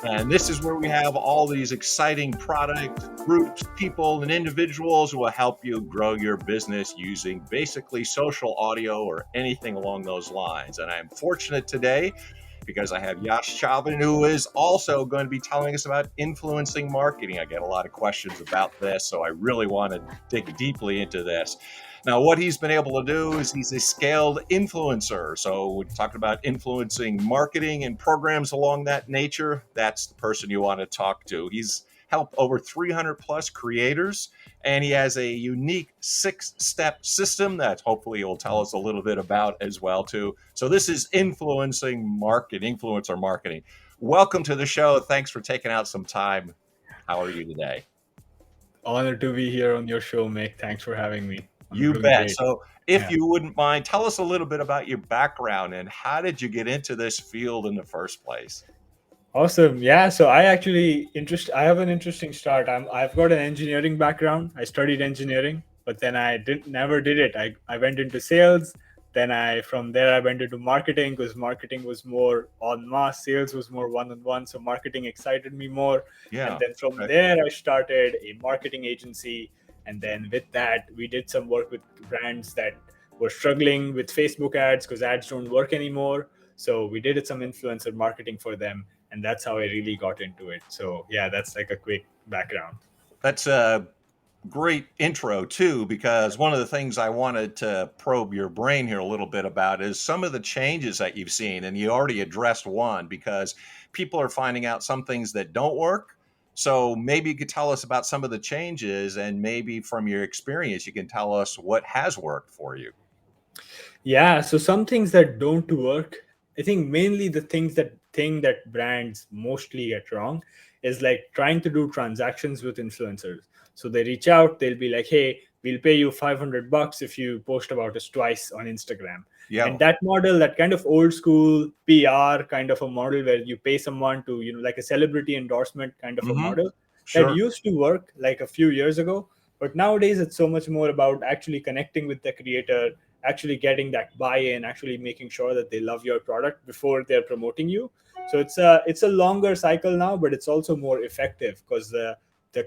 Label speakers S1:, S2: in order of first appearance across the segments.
S1: And this is where we have all these exciting product groups, people, and individuals who will help you grow your business using basically social audio or anything along those lines. And I'm fortunate today because I have Yash Chavan, who is also going to be telling us about influencing marketing. I get a lot of questions about this, so I really want to dig deeply into this. Now, what he's been able to do is he's a scaled influencer. So, we're talking about influencing marketing and programs along that nature. That's the person you want to talk to. He's helped over 300 plus creators, and he has a unique 6-step system that hopefully he'll tell us a little bit about as well too. So this is influencer marketing. Welcome to the show. Thanks for taking out some time. How are you today?
S2: Honored to be here on your show, Mick. Thanks for having me. I'm
S1: You
S2: doing
S1: bet.
S2: great.
S1: So if
S2: Yeah.
S1: you wouldn't mind, tell us a little bit about your background and how did you get into this field in the first place?
S2: Awesome. Yeah. So I have an interesting start. I've got an engineering background. I studied engineering, but then I didn't never did it. I went into sales. Then from there I went into marketing because marketing was more on mass, sales was more one on one. So marketing excited me more. And
S1: Yeah.
S2: then from
S1: Okay.
S2: there I started a marketing agency. And then with that, we did some work with brands that were struggling with Facebook ads because ads don't work anymore. So we did some influencer marketing for them, and that's how I really got into it. So yeah, that's like a quick background.
S1: That's a great intro too, because one of the things I wanted to probe your brain here a little bit about is some of the changes that you've seen, and you already addressed one because people are finding out some things that don't work. So maybe you could tell us about some of the changes, and maybe from your experience, you can tell us what has worked for you.
S2: Yeah, so some things that don't work, I think mainly the thing that brands mostly get wrong is like trying to do transactions with influencers. So they reach out, they'll be like, "Hey, we'll pay you $500 if you post about us twice on Instagram."
S1: Yeah,
S2: And that model, that kind of old school PR kind of a model where you pay someone to, like a celebrity endorsement kind of a
S1: hmm,
S2: model, that
S1: sure.
S2: used to work like a few years ago. But nowadays, it's so much more about actually connecting with the creator, actually getting that buy-in, actually making sure that they love your product before they're promoting you. So it's a longer cycle now, but it's also more effective because the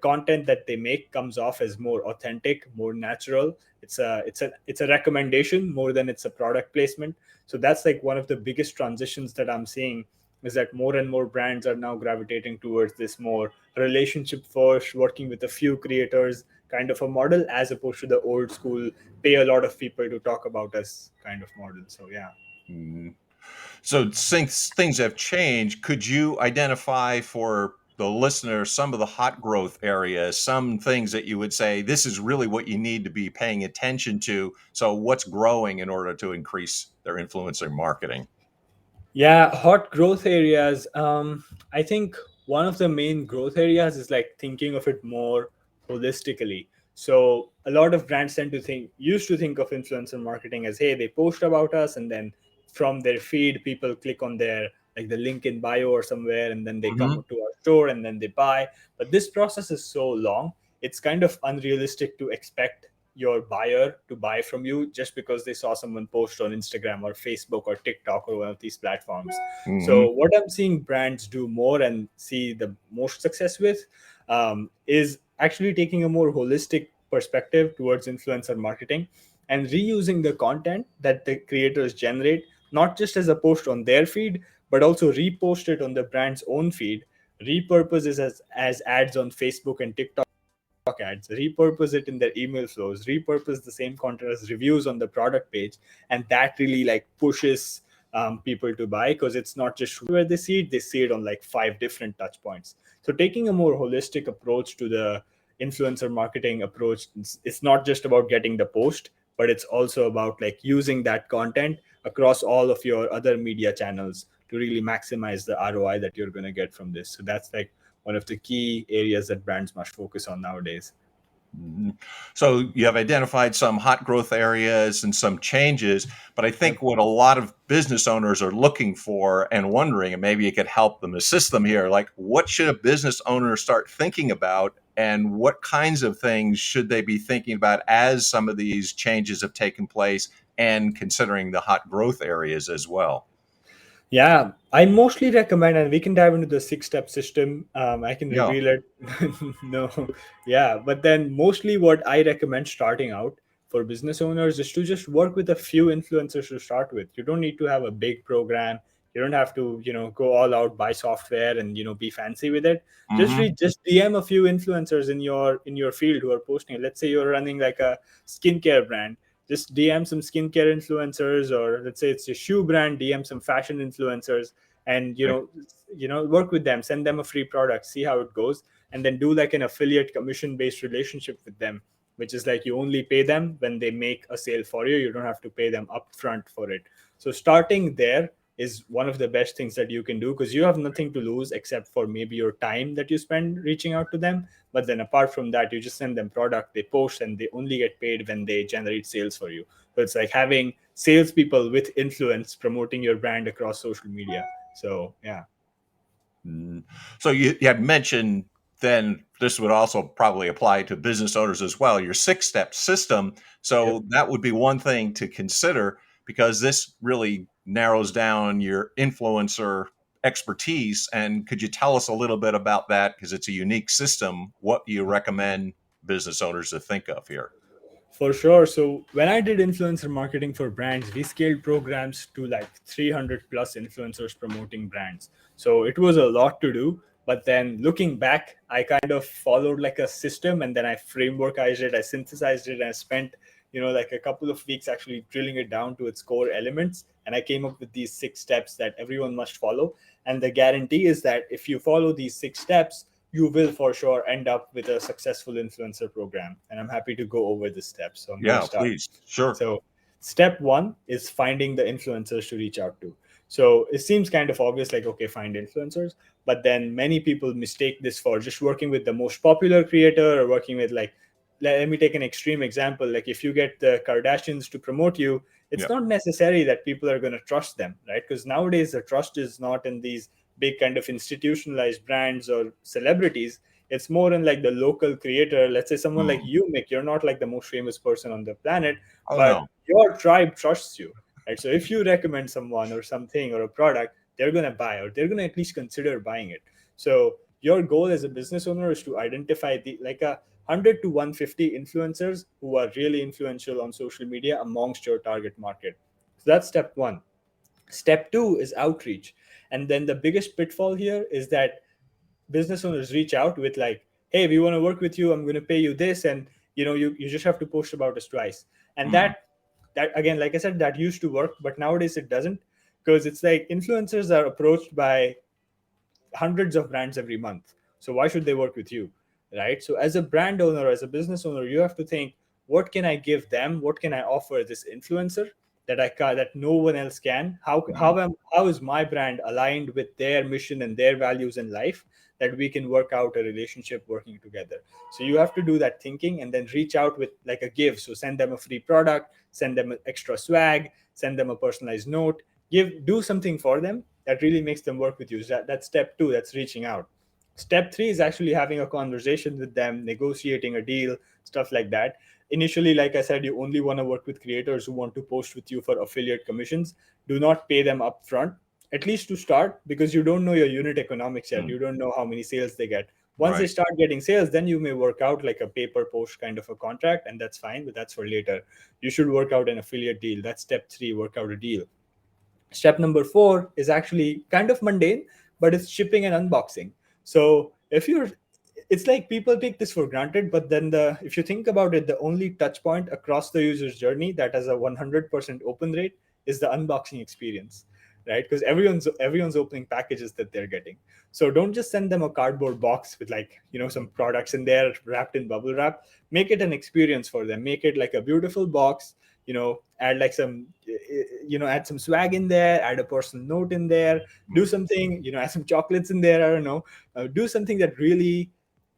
S2: content that they make comes off as more authentic, more natural. It's a recommendation more than it's a product placement. So that's like one of the biggest transitions that I'm seeing, is that more and more brands are now gravitating towards this more relationship first, working with a few creators kind of a model, as opposed to the old school pay a lot of people to talk about us kind of model. So yeah.
S1: Mhm. So since things have changed, could you identify for the listener some of the hot growth areas, some things that you would say this is really what you need to be paying attention to? So what's growing in order to increase their influencer marketing?
S2: Yeah, hot growth areas. I think one of the main growth areas is like thinking of it more holistically. So a lot of brands used to think of influencer marketing as, hey, they post about us, and then from their feed, people click on their like the link in bio or somewhere, and then they come
S1: Hmm.
S2: to our store and then they buy. But this process is so long; it's kind of unrealistic to expect your buyer to buy from you just because they saw someone post on Instagram or Facebook or TikTok or one of these platforms.
S1: Hmm.
S2: So, what I'm seeing brands do more and see the most success with is actually taking a more holistic perspective towards influencer marketing and reusing the content that the creators generate, not just as a post on their feed, but also repost it on the brand's own feed, repurpose it as ads on Facebook and TikTok ads, repurpose it in their email flows, repurpose the same content as reviews on the product page, and that really like pushes people to buy because it's not just where they see it on like 5 different touch points. So taking a more holistic approach to the influencer marketing approach, it's not just about getting the post, but it's also about like using that content across all of your other media channels to really maximize the ROI that you're going to get from this. So that's like one of the key areas that brands must focus on nowadays.
S1: Mhm. So you have identified some hot growth areas and some changes, but I
S2: Yep.
S1: think what a lot of business owners are looking for and wondering, and maybe you could help them assist them here, like what should a business owner start thinking about and what kinds of things should they be thinking about as some of these changes have taken place and considering the hot growth areas as well?
S2: Yeah, I mostly recommend, and we can dive into the six-step system. I can
S1: Yeah.
S2: reveal it. No, yeah, but then mostly what I recommend starting out for business owners is to just work with a few influencers to start with. You don't need to have a big program. You don't have to, go all out, buy software, and be fancy with it.
S1: Hmm.
S2: Just DM a few influencers in your field who are posting it. Let's say you're running like a skincare brand, just DM some skincare influencers, or let's say it's a shoe brand, DM some fashion influencers, and work with them, send them a free product, see how it goes, and then do like an affiliate commission based relationship with them, which is like you only pay them when they make a sale for you. You don't have to pay them upfront for it. So starting there is one of the best things that you can do, because you have nothing to lose except for maybe your time that you spend reaching out to them. But then apart from that, you just send them product, they post, and they only get paid when they generate sales for you. So it's like having salespeople with influence promoting your brand across social media. So yeah.
S1: Mm. So you had mentioned then this would also probably apply to business owners as well, your six-step system.
S2: Yep.
S1: So that would be one thing to consider because this really narrows down your influencer expertise. And could you tell us a little bit about that? Because it's a unique system. What do you recommend business owners to think of here?
S2: For sure. So when I did influencer marketing for brands, we scaled programs to like 300 plus influencers promoting brands. So it was a lot to do. But then looking back, I kind of followed like a system, and then I frameworkized it, I synthesized it, and I spent, like a couple of weeks actually drilling it down to its core elements. And I came up with these 6 steps that everyone must follow. And the guarantee is that if you follow these 6 steps, you will for sure end up with a successful influencer program. And I'm happy to go over the steps. So I'm going to
S1: Yeah,
S2: start.
S1: please. Sure.
S2: So, step one is finding the influencers to reach out to. So, it seems kind of obvious, like, okay, find influencers. But then many people mistake this for just working with the most popular creator, or working with, like, let me take an extreme example. Like, if you get the Kardashians to promote you, it's
S1: Yeah.
S2: not necessary that people are going to trust them, right? Because nowadays the trust is not in these big kind of institutionalized brands or celebrities. It's more in like the local creator. Let's say someone like
S1: Mm.
S2: you, Mick, you're not like the most famous person on the planet,
S1: Oh,
S2: but
S1: no.
S2: your tribe trusts you, right? So if you recommend someone or something or a product, they're going to buy, or they're going to at least consider buying it. So your goal as a business owner is to identify the like a 100 to 150 influencers who are really influential on social media amongst your target market. So that's step one. Step two is outreach. And then the biggest pitfall here is that business owners reach out with like, hey, we want to work with you, I'm going to pay you this, and you just have to post about us twice. And
S1: Mm.
S2: that again, like I said, that used to work, but nowadays it doesn't, because it's like influencers are approached by hundreds of brands every month. So why should they work with you, right? So as a brand owner, as a business owner, you have to think, what can I give them? What can I offer this influencer that I can, that no one else can?
S1: Mm.
S2: How is my brand aligned with their mission and their values in life, that we can work out a relationship working together? So you have to do that thinking, and then reach out with like a give. So send them a free product, send them extra swag, send them a personalized note, do something for them that really makes them work with you. So that's step two, that's reaching out. Step three is actually having a conversation with them, negotiating a deal, stuff like that. Initially, like I said, you only want to work with creators who want to post with you for affiliate commissions. Do not pay them upfront, at least to start, because you don't know your unit economics yet.
S1: Mm.
S2: You don't know how many sales they get. Once they
S1: Right.
S2: start getting sales, then you may work out like a paper post kind of a contract, and that's fine, but that's for later. You should work out an affiliate deal. That's step three, work out a deal. Step number four is actually kind of mundane, but it's shipping and unboxing. So if you're, it's like people take this for granted, but then if you think about it, the only touch point across the user's journey that has a 100% open rate is the unboxing experience, right? Because everyone's opening packages that they're getting. So don't just send them a cardboard box with like some products in there wrapped in bubble wrap. Make it an experience for them. Make it like a beautiful box. Add like some add some swag in there, add a personal note in there, do
S1: Mm.
S2: something, add some chocolates in there, I don't know. Do something that really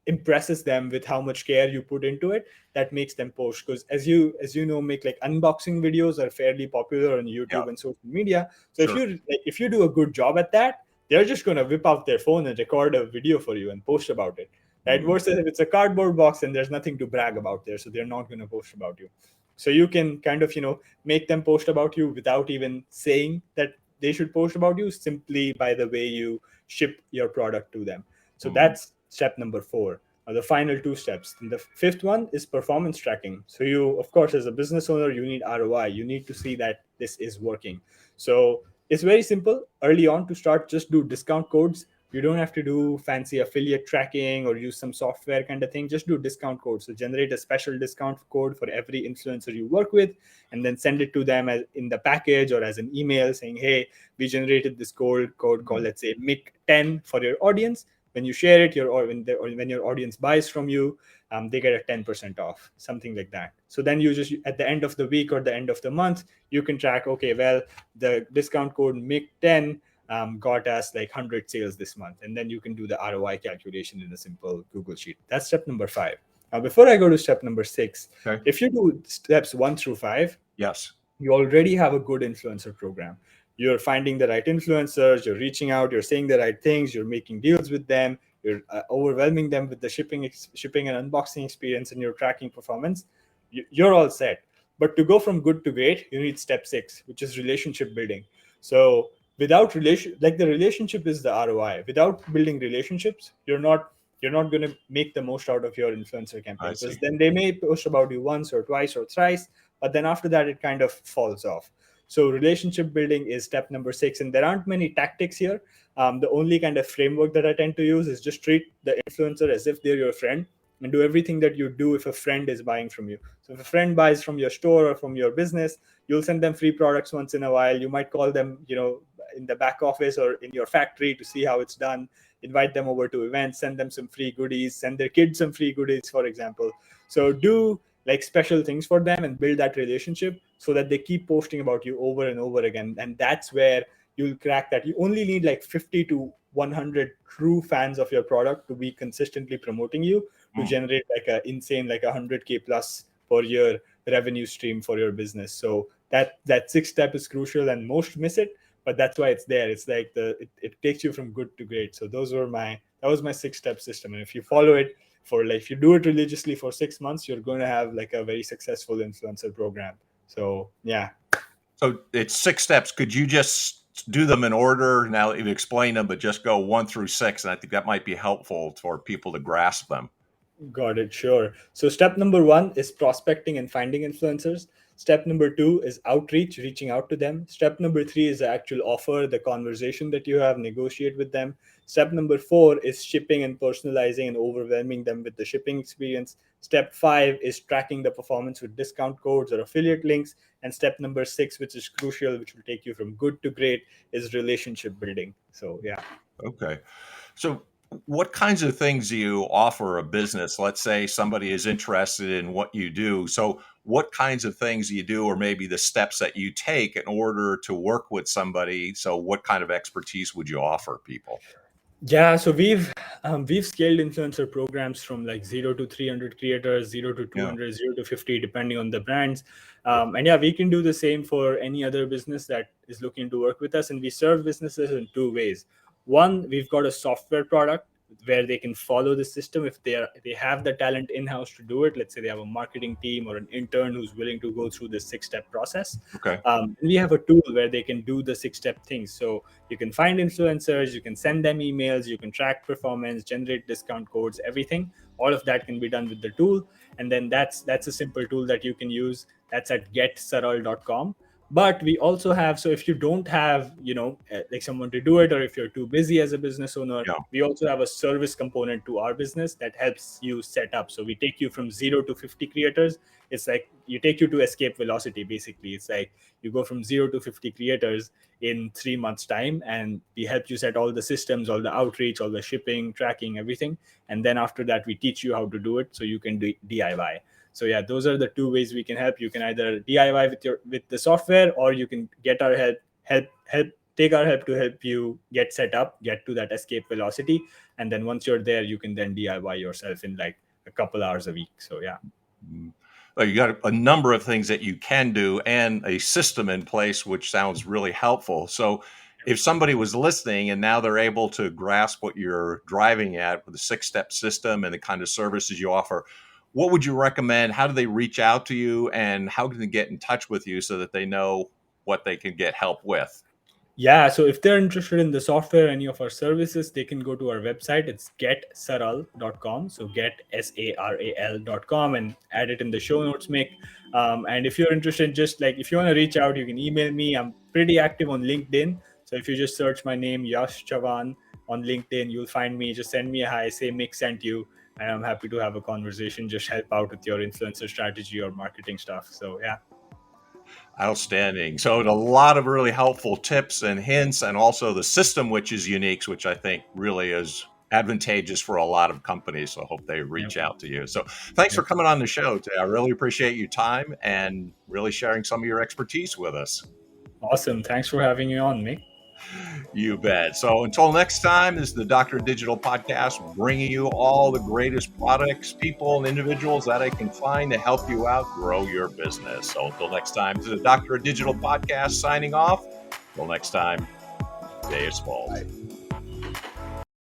S2: impresses them with how much care you put into it, that makes them post. Because as you know, make like unboxing videos are fairly popular on
S1: Yeah,
S2: YouTube and social media. So if
S1: sure.
S2: you like, if you do a good job at that, they're just going to whip out their phone and record a video for you and post about it, right?
S1: Mm.
S2: Versus if it's a cardboard box and there's nothing to brag about there, so they're not going to post about you. So you can kind of make them post about you without even saying that they should post about you simply by the way you ship your product to them. So
S1: Mm.
S2: that's step number 4. The final 2 steps. And the fifth one is performance tracking. So you, of course, as a business owner, you need ROI. You need to see that this is working. So it's very simple. Early on to start, just do discount codes. You don't have to do fancy affiliate tracking or use some software kind of thing. Just do discount codes. So generate a special discount code for every influencer you work with, and then send it to them as in the package or as an email saying, hey, we generated this code called, let's say, mick.10 for your audience. When you share it, or when your audience buys from you, they get a 10% off, something like that. So then you just, at the end of the week or the end of the month, you can track, okay, well, the discount code mick10 got us like 100 sales this month, and then you can do the ROI calculation in a simple Google sheet. That's step number 5. Now, before I go to step number 6,
S1: Okay.
S2: if you do steps 1 through 5,
S1: Yes.
S2: you already have a good influencer program. You're finding the right influencers, you're reaching out, you're saying the right things, you're making deals with them, you're overwhelming them with the shipping and unboxing experience, and you're tracking performance. You're all set. But to go from good to great, you need step 6, which is relationship building. So without the relationship is the ROI. Without building relationships, you're not going to make the most out of your influencer campaign,
S1: I
S2: because
S1: see.
S2: then they may post about you once or twice or thrice, but then after that it kind of falls off. So relationship building is step number 6, and there aren't many tactics here. The only kind of framework that I tend to use is just treat the influencer as if they're your friend, and do everything that you do if a friend is buying from you. So if a friend buys from your store or from your business, you'll send them free products once in a while. You might call them, in the back office or in your factory to see how it's done, invite them over to events, send them some free goodies, send their kids some free goodies, for example. So do like special things for them and build that relationship so that they keep posting about you over and over again. And that's where you'll crack that. You only need like 50 to 100 true fans of your product to be consistently promoting you, to
S1: Mm.
S2: generate like a insane, like 100K plus per year revenue stream for your business. So that 6 step is crucial, and most miss it, but that's why it's there. It's like it takes you from good to great. So that was my 6 step system. And if you follow it for, like, if you do it religiously for 6 months, you're going to have like a very successful influencer program. So yeah.
S1: So it's 6 steps. Could you just do them in order? Now that you've explained them, but just go 1 through 6. And I think that might be helpful for people to grasp them.
S2: Got it. Sure. So step number 1 is prospecting and finding influencers. Step number 2 is outreach, reaching out to them. Step number 3 is the actual offer, the conversation that you have, negotiate with them. Step number 4 is shipping and personalizing and overwhelming them with the shipping experience. Step 5 is tracking the performance with discount codes or affiliate links. And step number 6, which is crucial, which will take you from good to great, is relationship building. So yeah.
S1: Okay. So what kinds of things do you offer a business? Let's say somebody is interested in what you do. So what kinds of things do you do, or maybe the steps that you take in order to work with somebody? So what kind of expertise would you offer people?
S2: Yeah, so we've scaled influencer programs from like 0 to 300 creators, 0 to 200, 0 to 50, depending on the brands. And yeah, we can do the same for any other business that is looking to work with us. And we serve businesses in 2 ways. One, we've got a software product where they can follow the system if they have the talent in house to do it. Let's say they have a marketing team or an intern who's willing to go through the 6 step process.
S1: Okay.
S2: We have a tool where they can do the 6 step things. So you can find influencers, you can send them emails, you can track performance, generate discount codes, everything. All of that can be done with the tool. And then that's a simple tool that you can use. That's at getsaral.com. But we also have, so if you don't have, like someone to do it, or if you're too busy as a business owner,
S1: Yeah.
S2: we also have a service component to our business that helps you set up. So we take you from 0 to 50 creators. It's like you take you to escape velocity. Basically, it's like you go from 0 to 50 creators in 3 months time, and we help you set all the systems, all the outreach, all the shipping, tracking, everything. And then after that, we teach you how to do it so you can do DIY. So yeah, those are the 2 ways we can help. You can either DIY with the software, or you can get our help take our help to help you get set up, get to that escape velocity. And then once you're there, you can then DIY yourself in like a couple hours a week. So yeah.
S1: Mm. Well, you got a number of things that you can do and a system in place, which sounds really helpful. So, if somebody was listening and now they're able to grasp what you're driving at with the 6 step system and the kind of services you offer, what would you recommend? How do they reach out to you, and how can they get in touch with you so that they know what they can get help with?
S2: Yeah, so if they're interested in the software, any of our services, they can go to our website. It's getsaral.com. So get SARAL.com and add it in the show notes, Mick. And if you're interested, just like if you want to reach out, you can email me. I'm pretty active on LinkedIn. So if you just search my name, Yash Chavan, on LinkedIn, you'll find me. Just send me a hi, say Mick sent you, and I'm happy to have a conversation, just help out with your influencer strategy or marketing stuff. So yeah.
S1: Outstanding. So a lot of really helpful tips and hints, and also the system, which is unique, which I think really is advantageous for a lot of companies. So I hope they reach
S2: Yep.
S1: out to you. So thanks for
S2: Yep.
S1: coming on the show today. I really appreciate your time and really sharing some of your expertise with us.
S2: Awesome. Thanks for having me on, Mick.
S1: You bet. So until next time, this is the Dr. Digital Podcast, bringing you all the greatest products, people, and individuals that I can find to help you out grow your business. So until next time, this is the Dr. Digital Podcast signing off. Until next time, stay exposed.